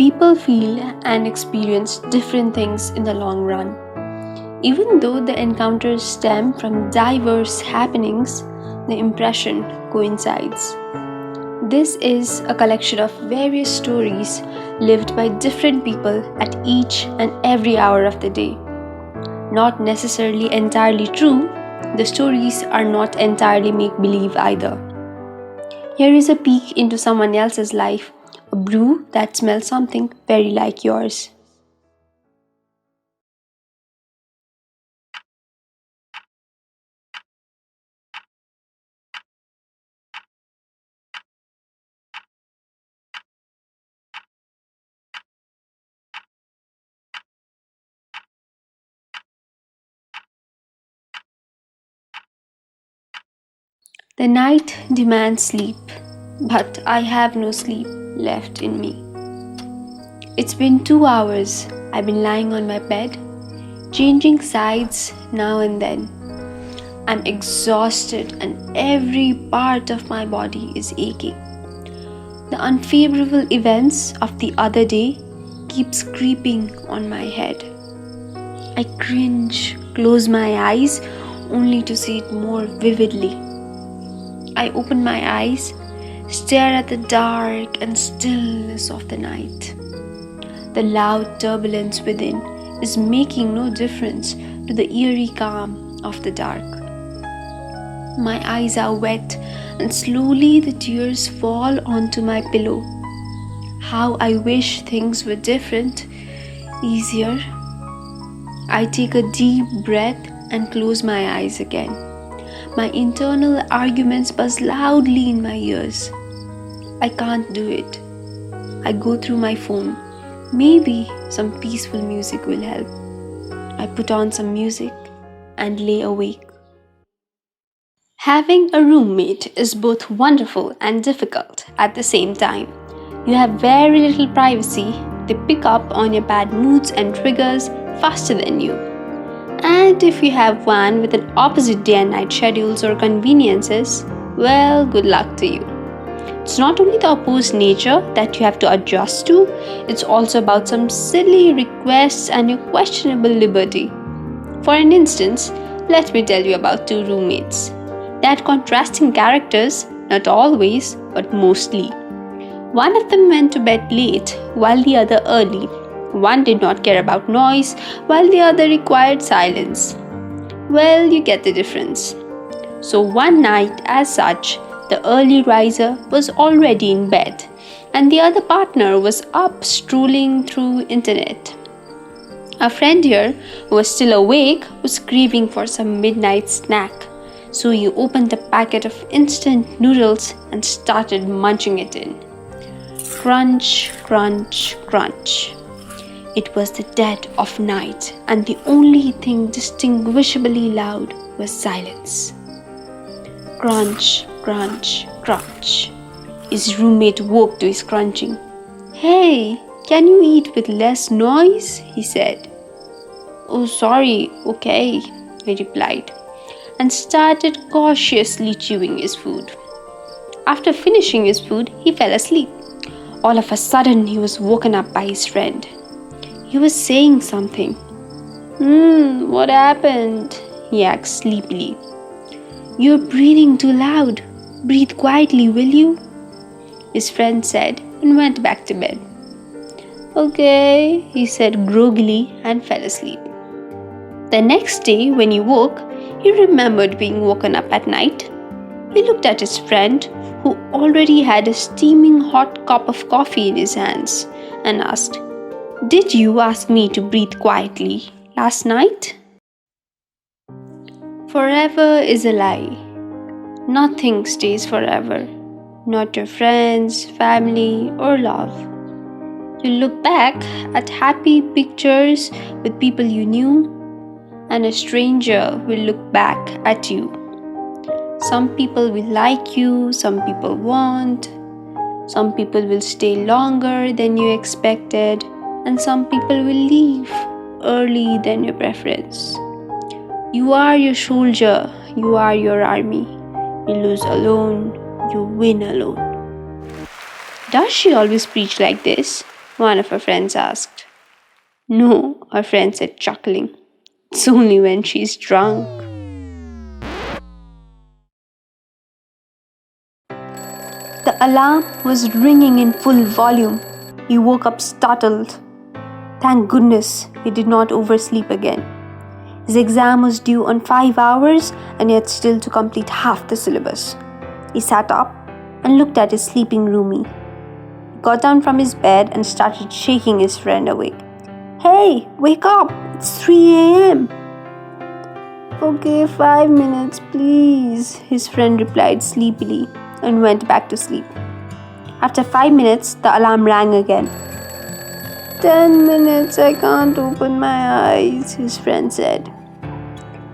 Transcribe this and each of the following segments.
People feel and experience different things in the long run. Even though the encounters stem from diverse happenings, the impression coincides. This is a collection of various stories lived by different people at each and every hour of the day. Not necessarily entirely true, the stories are not entirely make believe either. Here is a peek into someone else's life, a brew that smells something very like yours. The night demands sleep, but I have no sleep left in me. It's been 2 hours. I've been lying on my bed, changing sides now and then. I'm exhausted and every part of my body is aching. The unfavorable events of the other day keeps creeping on my head. I cringe, close my eyes only to see it more vividly. I open my eyes, stare at the dark and stillness of the night. The loud turbulence within is making no difference to the eerie calm of the dark. My eyes are wet and slowly the tears fall onto my pillow. How I wish things were different, easier. I take a deep breath and close my eyes again. My internal arguments buzz loudly in my ears. I can't do it. I go through my phone. Maybe some peaceful music will help. I put on some music and lay awake. Having a roommate is both wonderful and difficult at the same time. You have very little privacy. They pick up on your bad moods and triggers faster than you. And if you have one with an opposite day and night schedules or conveniences, well, good luck to you. It's not only the opposed nature that you have to adjust to, it's also about some silly requests and your questionable liberty. For an instance, let me tell you about two roommates. They had contrasting characters, not always, but mostly. One of them went to bed late, while the other early. One did not care about noise, while the other required silence. Well, you get the difference. So one night, as such, the early riser was already in bed, and the other partner was up strolling through internet. A friend here, who was still awake, was craving for some midnight snack. So he opened a packet of instant noodles and started munching it in. Crunch, crunch, crunch. It was the dead of night, and the only thing distinguishably loud was silence. Crunch, crunch, crunch. His roommate woke to his crunching. "Hey, can you eat with less noise?" he said. "Oh, sorry, okay," he replied, and started cautiously chewing his food. After finishing his food, he fell asleep. All of a sudden, he was woken up by his friend. He was saying something. What happened?" he asked sleepily. "You're breathing too loud. Breathe quietly, will you?" his friend said and went back to bed. "Okay," he said groggily and fell asleep. The next day, when he woke, he remembered being woken up at night. He looked at his friend, who already had a steaming hot cup of coffee in his hands, and asked, "Did you ask me to breathe quietly last night?" Forever is a lie. Nothing stays forever. Not your friends, family, or love. You look back at happy pictures with people you knew, and a stranger will look back at you. Some people will like you, some people won't. Some people will stay longer than you expected, and some people will leave early than your preference. You are your soldier, you are your army. You lose alone, you win alone. Does she always preach like this? one of her friends asked. No, her friend said, chuckling. It's only when she's drunk. The alarm was ringing in full volume. He woke up startled. Thank goodness he did not oversleep again. His exam was due on 5 hours and he had still to complete half the syllabus. He sat up and looked at his sleeping roomie. He got down from his bed and started shaking his friend awake. Hey, wake up! It's 3 a.m. Okay, 5 minutes, please, his friend replied sleepily and went back to sleep. After 5 minutes, the alarm rang again. 10 minutes, I can't open my eyes, his friend said.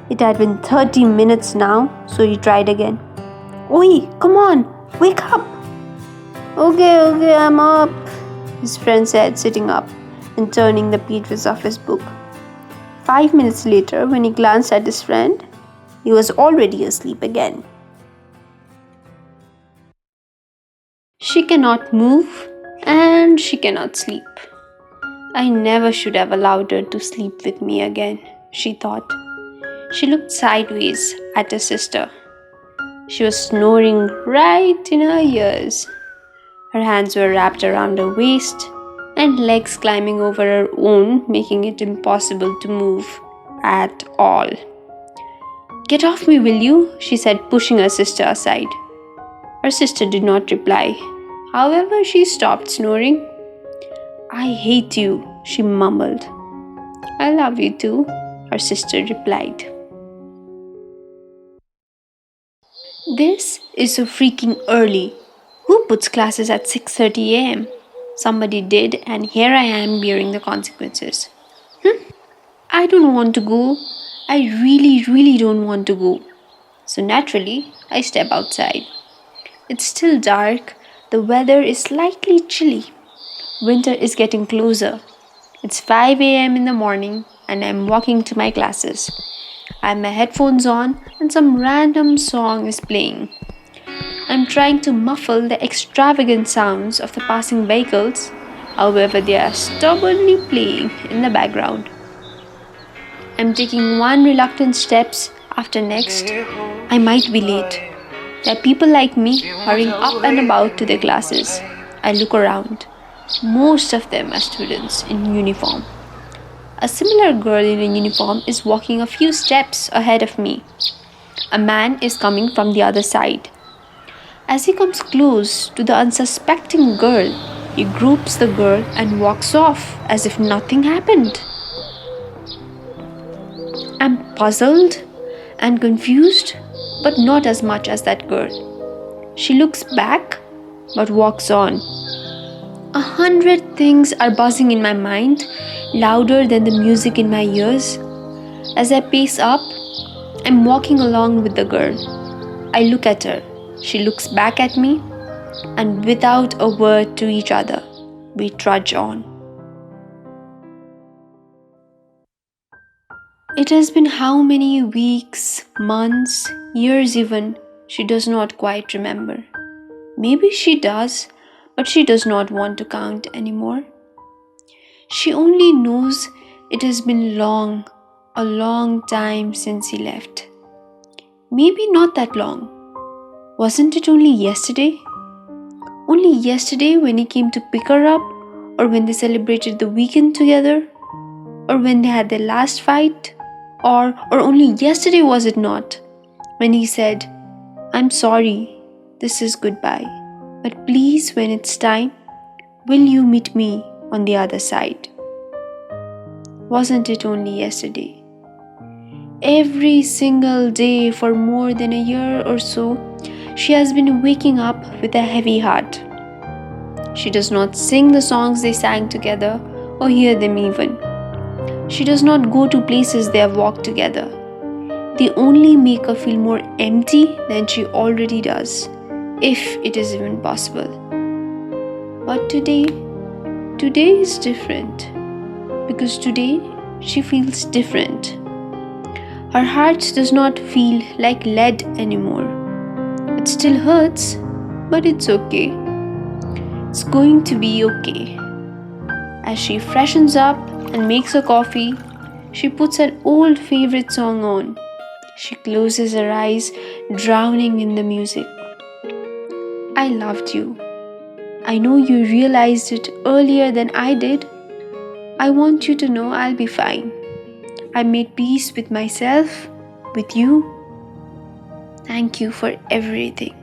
It had been 30 minutes now, so he tried again. Oi, come on, wake up! Okay, I'm up, his friend said, sitting up and turning the pages of his book. 5 minutes later, when he glanced at his friend, he was already asleep again. She cannot move and she cannot sleep. I never should have allowed her to sleep with me again, she thought. She looked sideways at her sister. She was snoring right in her ears. Her hands were wrapped around her waist and legs climbing over her own, making it impossible to move at all. Get off me, will you? She said, pushing her sister aside. Her sister did not reply. However, she stopped snoring. I hate you, she mumbled. I love you too, her sister replied. This is so freaking early. Who puts classes at 6:30 a.m.? Somebody did, and here I am bearing the consequences. I don't want to go. I really don't want to go. So naturally, I step outside. It's still dark. The weather is slightly chilly. Winter is getting closer. It's 5 a.m. in the morning and I'm walking to my classes. I have my headphones on and some random song is playing. I'm trying to muffle the extravagant sounds of the passing vehicles, however they are stubbornly playing in the background. I'm taking one reluctant steps after next. I might be late. There are people like me hurrying up and about to their classes. I look around. Most of them are students in uniform. A similar girl in a uniform is walking a few steps ahead of me. A man is coming from the other side. As he comes close to the unsuspecting girl, he groups the girl and walks off as if nothing happened. I'm puzzled and confused, but not as much as that girl. She looks back, but walks on. 100 things are buzzing in my mind, louder than the music in my ears. As I pace up, I'm walking along with the girl. I look at her. She looks back at me, and without a word to each other, we trudge on. It has been how many weeks, months, years even, she does not quite remember. Maybe she does, but she does not want to count anymore. She only knows it has been long, a long time since he left. Maybe not that long. Wasn't it only yesterday? Only yesterday when he came to pick her up, or when they celebrated the weekend together, or when they had their last fight, or only yesterday was it not, when he said, I'm sorry, this is goodbye, but please when it's time, will you meet me on the other side? Wasn't it only yesterday? Every single day for more than a year or so, she has been waking up with a heavy heart. She does not sing the songs they sang together or hear them even. She does not go to places they have walked together. They only make her feel more empty than she already does, if it is even possible. But today is different. Because today she feels different. Her heart does not feel like lead anymore. It still hurts, but it's okay. It's going to be okay. As she freshens up and makes her coffee, she puts an old favorite song on. She closes her eyes, drowning in the music. I loved you. I know you realized it earlier than I did. I want you to know I'll be fine. I made peace with myself, with you. Thank you for everything.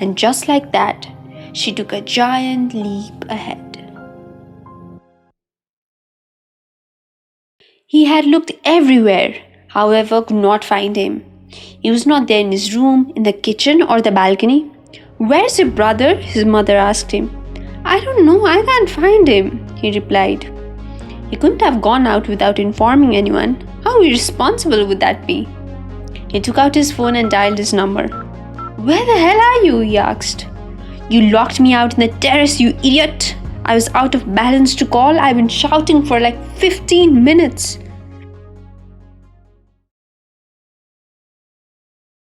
And just like that, she took a giant leap ahead. He had looked everywhere, however, could not find him. He was not there in his room, in the kitchen, or the balcony. Where's your brother? His mother asked him. I don't know, I can't find him, he replied. He couldn't have gone out without informing anyone. How irresponsible would that be? He took out his phone and dialed his number. Where the hell are you? He asked. You locked me out in the terrace, you idiot! I was out of balance to call. I've been shouting for like 15 minutes.